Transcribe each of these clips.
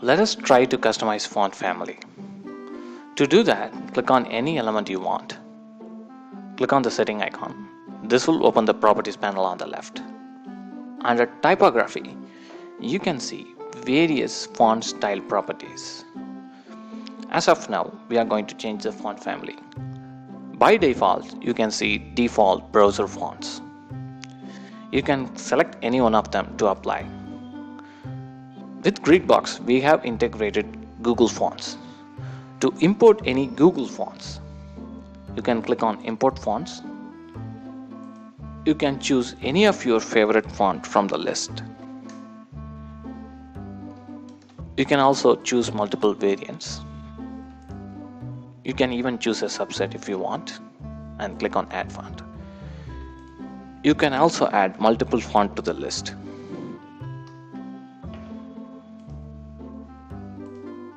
Let us try to customize font family. To do that, click on any element you want. Click on the setting icon. This will open the properties panel on the left. Under typography, you can see various font style properties. As of now, we are going to change the font family. By default, you can see default browser fonts. You can select any one of them to apply. With Gridbox, we have integrated Google Fonts. To import any Google fonts, you can click on Import Fonts. You can choose any of your favorite font from the list. You can also choose multiple variants. You can even choose a subset if you want and click on Add Font. You can also add multiple fonts to the list.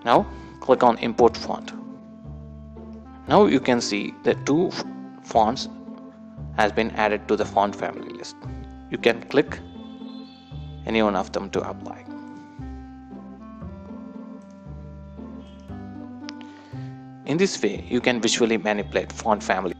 Now click on Import Font. Now you can see the two fonts has been added to the font family list. You can click any one of them to apply. In this way, you can visually manipulate font family.